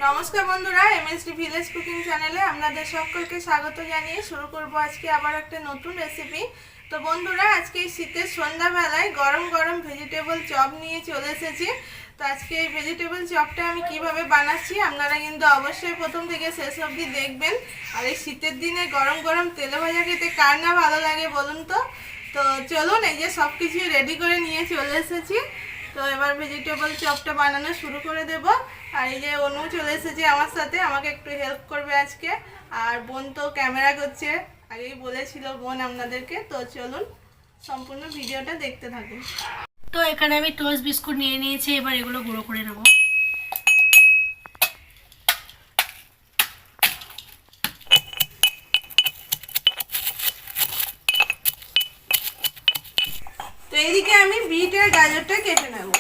নমস্কার বন্ধুরা, MSD village cooking চ্যানেলে আপনাদের সকলকে স্বাগত জানিয়ে শুরু করব আজকে আবার একটা নতুন রেসিপি। তো বন্ধুরা, আজকে এই শীতের সন্ধ্যাবেলায় গরম গরম ভেজিটেবল চপ নিয়ে চলে এসেছি। তো আজকে এই ভেজিটেবল চপটা আমি কিভাবে বানাচ্ছি আপনারা কিন্তু অবশ্যই প্রথম থেকে শেষ অবধি দেখবেন। আর এই শীতের দিনে গরম গরম তেলে ভাজা খেতে কার না ভালো লাগে বলুন তো। তো চলুন, এই যে সব কিছু রেডি করে নিয়ে চলে এসেছি। তো এবার ভেজিটেবল চপটা বানানো শুরু করে দেব। আর এই যে অনু চলে এসেছে আমার সাথে, আমাকে একটু হেল্প করবে আজকে। আর বোন তো ক্যামেরা করছে, আগেই বলেছিল বোন আপনাদেরকে। তো চলুন সম্পূর্ণ ভিডিওটা দেখতে থাকুন। তো এখানে আমি টোস্ট বিস্কুট নিয়ে নিয়েছি, এবার এগুলো গুঁড়ো করে নেব। তো এইদিকে আমি বিট আর গাজরটা কেটে নেব।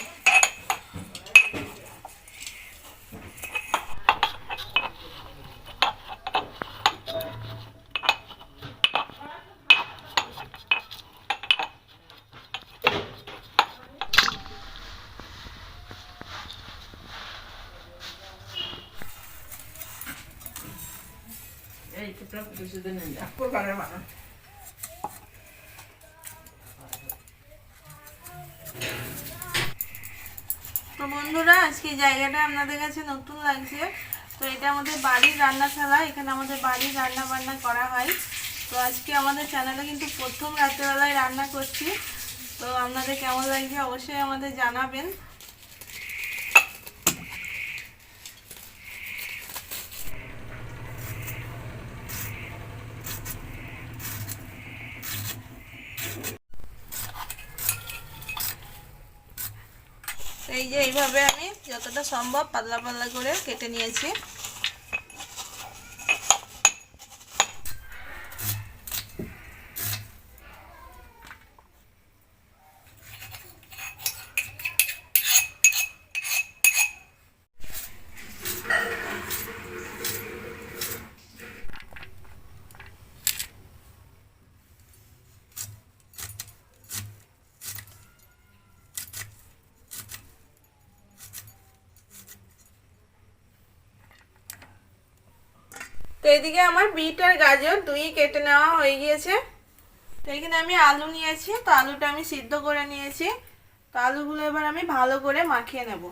তো বন্ধুরা, আজকে জায়গাটা আপনাদের কাছে নতুন লাগছে। তো এটা আমাদের বাড়ির রান্নাশালা, এখানে আমাদের বাড়ির রান্না বান্না করা হয়। তো আজকে আমাদের চ্যানেলে কিন্তু প্রথম রাত্রেবেলায় রান্না করছি। তো আপনাদের কেমন লাগছে অবশ্যই আমাদের জানাবেন। এই যে এইভাবে আমি যতটা সম্ভব পাতলা পাতলা করে কেটে নিয়েছি। তো এদিকে আমার বিট আর গাজর দুই কেটে নেওয়া হয়ে গিয়েছে। তো এখানে আমি আলু নিয়েছি, তো আলুটা আমি সিদ্ধ করে নিয়েছি। তো আলুগুলো এবার আমি ভালো করে মাখিয়ে নেব।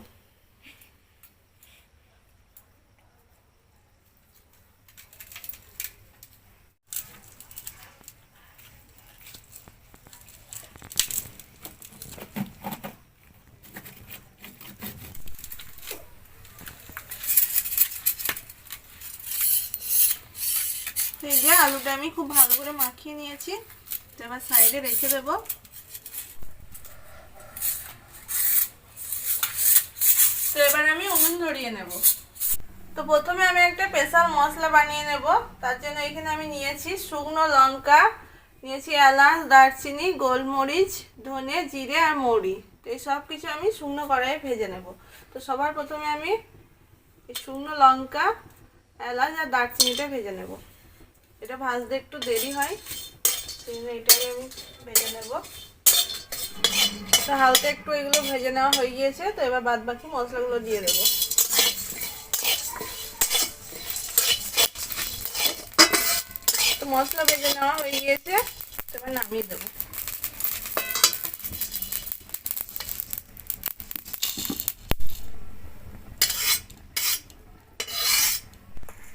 এই যে আলুটা আমি খুব ভালো করে মাখিয়ে নিয়েছি। তো এবার সাইডে রেখে দেব। তো এবার আমি উনুন ধরিয়ে নেব। তো প্রথমে আমি একটা স্পেশাল মশলা বানিয়ে নেব। তার জন্য এখানে আমি নিয়েছি শুকনো লঙ্কা, নিয়েছি এলাচ, দারচিনি, গোলমরিচ, ধনে, জিরে আর মৌরি। তো এই সব কিছু আমি শুকনো কড়াইয়ে ভেজে নেব। তো সবার প্রথমে আমি এই শুকনো লঙ্কা, এলাচ আর দারচিনিটা ভেজে নেব। এটা ভাজতে একটু দেরি হয়, সেই জন্য এটাকে আমি ভেজে নেব। তো হালকা একটু এগুলো ভেজে নেওয়া হয়ে গিয়েছে। তো এবার বাদ বাকি মশলাগুলো দিয়ে দেব। তো মশলা ভেজে নেওয়া হয়ে গিয়েছে, এবার নামিয়ে দেবো।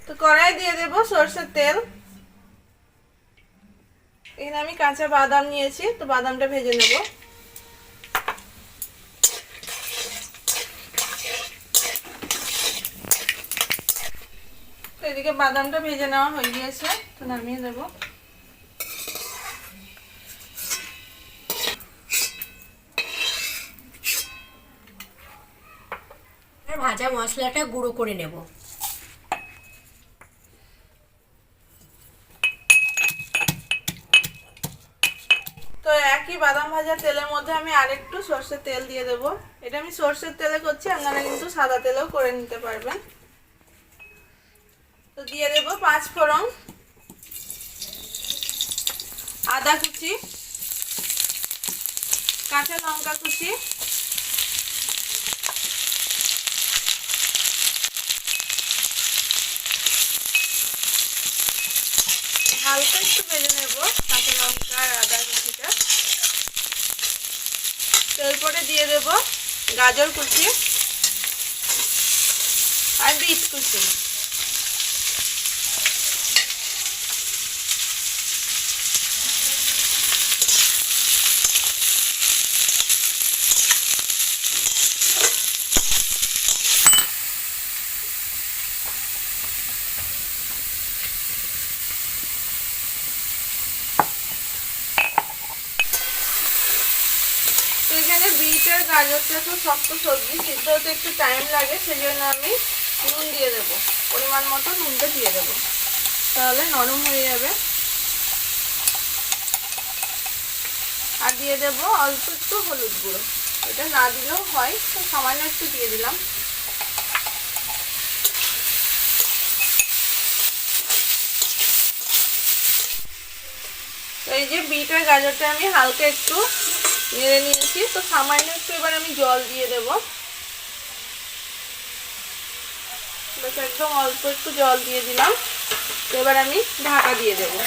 তো কড়াই দিয়ে দেব সরষের তেল। এখানে আমি কাঁচা বাদাম নিয়েছি, তো বাদামটা ভেজে নেব। তো এদিকে বাদামটা ভেজে নেওয়া হয়ে গিয়েছে, তো নামিয়ে দেব। ভাজা মশলাটা গুঁড়ো করে নেব। তো একই বাদাম ভাজা তেলের মধ্যে আমি আরেকটু সরষের তেল দিয়ে দেব। এটা আমি সরষের তেলে করছি, আপনারা কিন্তু সাদা তেলেও করে নিতে পারবেন। তো দিয়ে দেব 5 ফোড়ন, আদা কুচি, কাঁচা লঙ্কা কুচি, হালকা একটু ভেজে নেব কাঁচা লঙ্কা আর আদা কুচিটা। এরপরে দিয়ে দেব গাজর কুচি আর বিট কুচি। তো এখানে বিট আর গাজরটা তো শক্ত সবজি, সিদ্ধ হতে একটু টাইম লাগে, সেজন্য আমি নুন দিয়ে দেবো, পরিমাণ মতো নুনটা দিয়ে দেবো, তাহলে নরম হয়ে যাবে। আর দিয়ে দেবো অল্প একটু হলুদ গুঁড়ো, এটা না দিলেও হয়, তো সামান্য একটু দিয়ে দিলাম। তো এই যে বিট আর গাজরটা আমি হালকা একটু নেড়ে নিয়েছি, তো সামান্য একটু এবার আমি জল দিয়ে দেবো, বাস একদম অল্প একটু জল দিয়ে দিলাম। তো এবার আমি ঢাকা দিয়ে দেবো।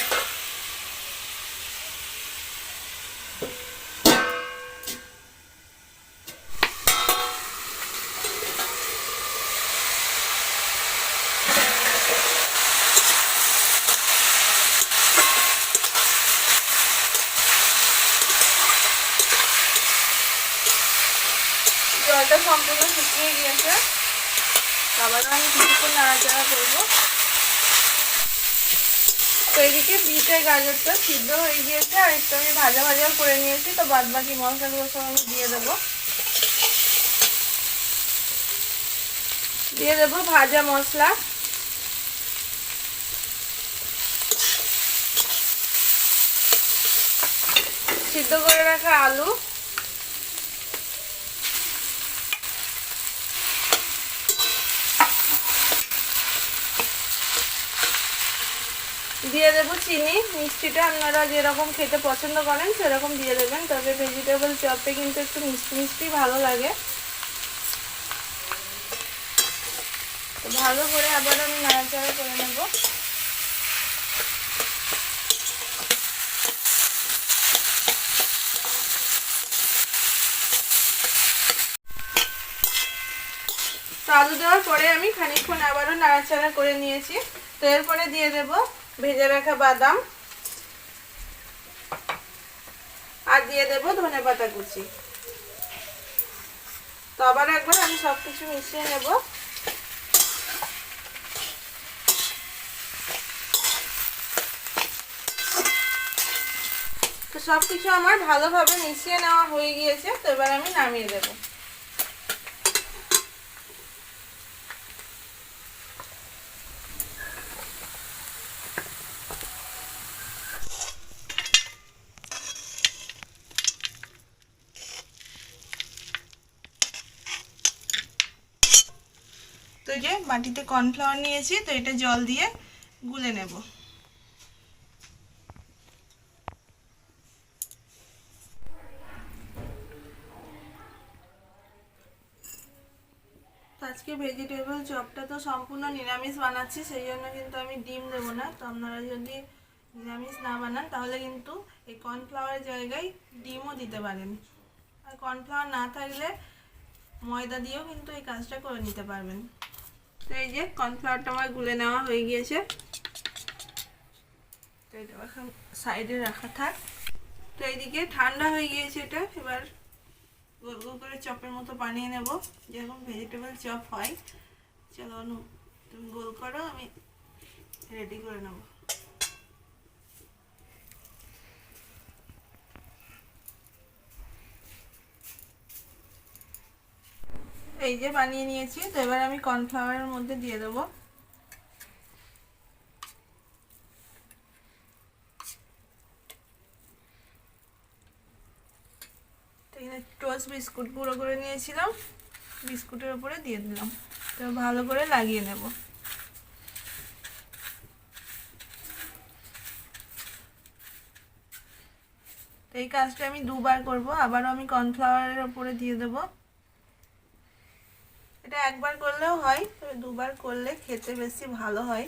জলটা সম্পূর্ণ শুকিয়ে গিয়েছে, আবারও আমি কিছুক্ষণ নাড়াচাড়া করবো। তো এদিকে বিট আর গাজরটা সিদ্ধ হয়ে গিয়েছে, আর একটু আমি ভাজা ভাজাও করে নিয়েছি। তো বাদ বাকি মশলাগুলো সব আমি দিয়ে দেবো। দিয়ে দেবো ভাজা মশলা, সিদ্ধ করে রাখা আলু, দিয়ে দেবো চিনি। মিষ্টিটা আপনারা যেরকম খেতে পছন্দ করেন সেরকম দিয়ে দেবেন, তবে ভেজিটেবল চপে কিন্তু একটু মিষ্টি মিষ্টি ভালো লাগে। তো ভালো করে আবার আমি নাড়াচাড়া করে নেব। তো আলু দেওয়ার পরে আমি খানিকক্ষণ আবারও নাড়াচাড়া করে নিয়েছি। তো এরপরে দিয়ে দেব ভেজে রাখা বাদাম, আর দিয়ে দেব ধনেপাতা কুচি। তো আবার একবার আমি সবকিছু মিশিয়ে নেব। তো সবকিছু আমার ভালোভাবে মিশিয়ে নেওয়া হয়ে গিয়েছে। তো এবার আমি নামিয়ে দেব। তো যে বাটিতে কর্নফ্লাওয়ার নিয়েছি, তো এটা জল দিয়ে গুলে নেব। তো আজকে ভেজিটেবল চপটা তো সম্পূর্ণ নিরামিষ বানাচ্ছি, সেই জন্য কিন্তু আমি ডিম দেবো না। তো আপনারা যদি নিরামিষ না বানান তাহলে কিন্তু এই কর্নফ্লাওয়ারের জায়গায় ডিমও দিতে পারেন। আর কর্নফ্লাওয়ার না থাকলে ময়দা দিয়েও কিন্তু এই কাজটা করে নিতে পারবেন। তো এই যে কর্নফ্লাওয়ারটা আমার গুলে নেওয়া হয়ে গিয়েছে, তো এটা এখন সাইডে রাখা থাক। তো এইদিকে ঠান্ডা হয়ে গিয়েছে এটা, এবার গোল গোল করে চপের মতো বানিয়ে নেব, যেরকম ভেজিটেবল চপ হয়। চলো অনু, তুমি গোল করো, আমি রেডি করে নেব। এই যে বানিয়ে নিয়েছি, তো এবার আমি কর্নফ্লাওয়ারের মধ্যে দিয়ে দেবো। টোস্ট বিস্কুট গুঁড়ো করে নিয়েছিলাম, বিস্কুটের উপরে দিয়ে দিলাম। তো ভালো করে লাগিয়ে নেব। তো এই কাজটা আমি দুবার করব, আবারও আমি কর্নফ্লাওয়ারের উপরে দিয়ে দেব। এটা একবার করলেও হয়, তবে দুবার করলে খেতে বেশি ভালো হয়।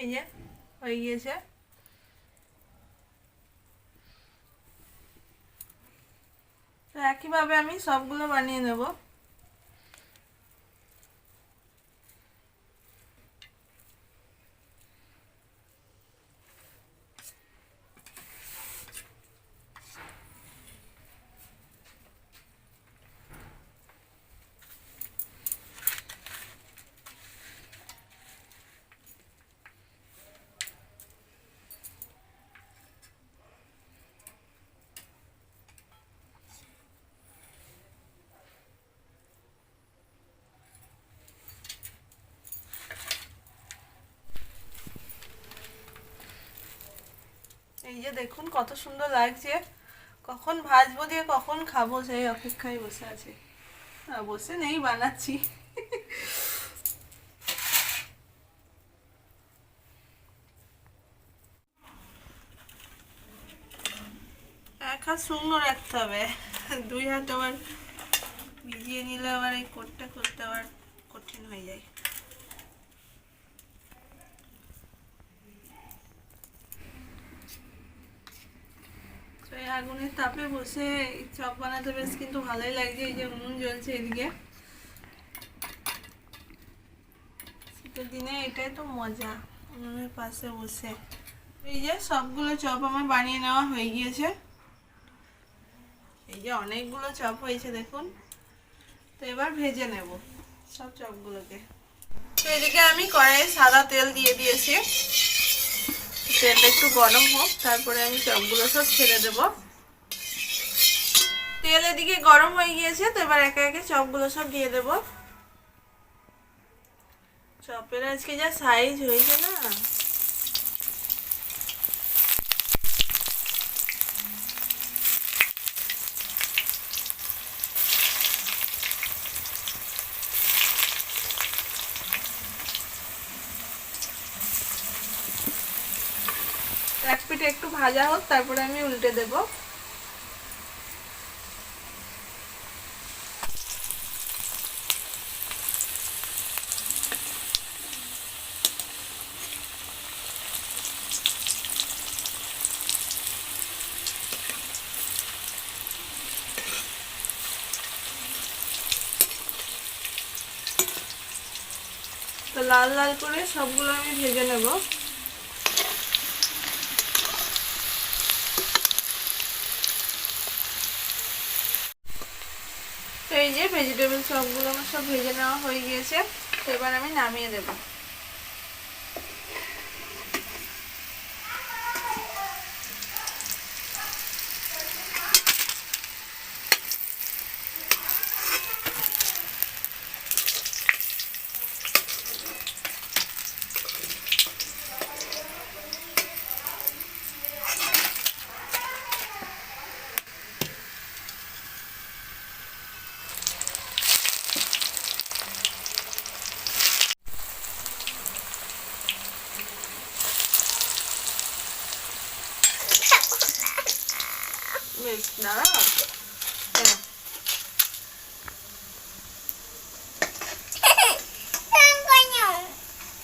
এই যে হয়ে গিয়েছে। তো একইভাবে আমি সবগুলো বানিয়ে নেব। এই যে দেখুন কত সুন্দর লাগছে, কখন ভাজবো দিয়ে কখন খাবো সেই অপেক্ষায় বসে আছি। বসে নেই, বানাচ্ছি। এক হাত শুকনো রাখতে হবে, 2 হাত আবার ভিজিয়ে নিলে আবার এই কোটটা করতে আবার কঠিন হয়ে যায়। তো এই আগুনের তাপে বসে চপ বানাতে বেশ কিন্তু ভালোই লাগছে। এই যে উনুন জ্বলছে এদিকে, শীতের দিনে এটাই তো মজা, উনুনের পাশে বসে। এই যে সবগুলো চপ আমার বানিয়ে নেওয়া হয়ে গিয়েছে। এই যে অনেকগুলো চপ হয়েছে দেখুন। তো এবার ভেজে নেব সব চপগুলোকে। তো এদিকে আমি কড়াইয়ে সাদা তেল দিয়ে দিয়েছি, তেলটা একটু গরম হোক, তারপরে আমি চপগুলো সব ছেড়ে দেব। তেল এদিকে গরম হয়ে গিয়েছে, তো এবার একে একে চপগুলো সব দিয়ে দেব। চপের আজকে যা সাইজ হয়েছে না, এক পিঠে একটু ভাজা হোক, তারপরে আমি উল্টে দেব। তো লাল লাল করে সবগুলো আমি ভেজে নেব। তো এই যে ভেজিটেবল চপগুলো আমার সব ভেজে নেওয়া হয়ে গিয়েছে, তো এবার আমি নামিয়ে দেব। না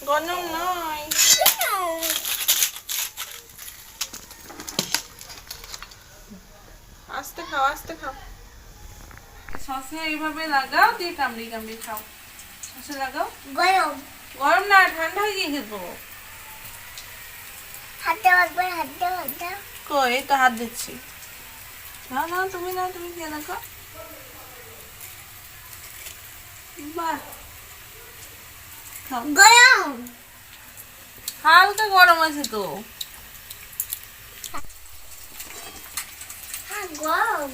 গরম নয়, আস্তে খাও আস্তে খাও। সসে এইভাবে লাগাও, দিয়ে কামড়ি কামড়ি খাও। সসে লাগাও। গরম গরম না, ঠান্ডা হয়ে গিয়ে খেতে। হাত দাও একবার, হাত দাও, হাত দাও। কই, এই তো হাত দিচ্ছি। না না, তুমি না, তুমি খেয়ে দেখো। বাহ, খাও। গরম হালকা গরম আছে তো। হ্যাঁ গরম।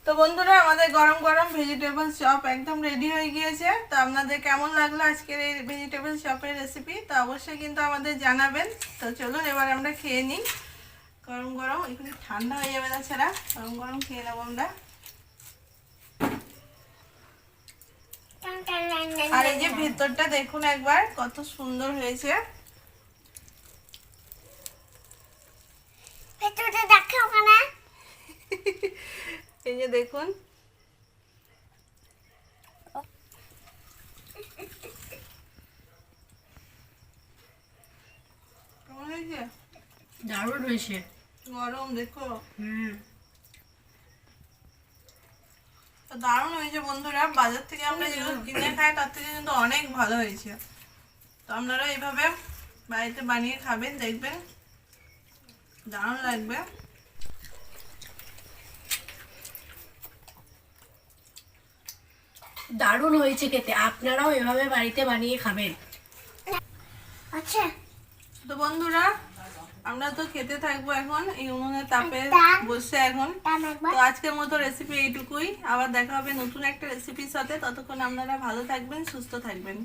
তো বন্ধুরা, আমাদের গরম গরম ভেজিটেবল চপ একদম রেডি হয়ে গিয়েছে। তো আপনাদের কেমন লাগলো আজকের এই ভেজিটেবল চপের রেসিপি, তো অবশ্যই কিন্তু আমাদের জানাবেন। তো চলুন এবার আমরা খেয়ে নিই। গরম গরম, এখানে ঠান্ডা হয়ে যাবে না, ছাড়া গরম গরম খেয়ে নেবো আমরা। আর এই যে ভেতরটা দেখুন একবার, কত সুন্দর হয়েছে। ভেতরটা দেখো ওখানে। এই যে দেখুন, কেমন হয়েছে? দারুণ হয়েছে। গরম দেখো, হুম। তো দারুণ হয়েছে বন্ধুরা। বাজার থেকে আমরা যেগুলো কিনে খাই তার থেকে কিন্তু অনেক ভালো হয়েছে। তো আপনারা এইভাবে বাড়িতে বানিয়ে খাবেন, দেখবেন দারুণ লাগবে। দারুণ হয়েছে খেতে, আপনারাও এভাবে বাড়িতে বানিয়ে খাবেন। আচ্ছা তো বন্ধুরা, আমরা তো খেতে থাকবো এখন এই উনুনের তাপে বসে এখন। টান একবার। তো আজকের মতো রেসিপি এইটুকুই। আবার দেখা হবে নতুন একটা রেসিপির সাথে। ততক্ষণ আপনারা ভালো থাকবেন, সুস্থ থাকবেন।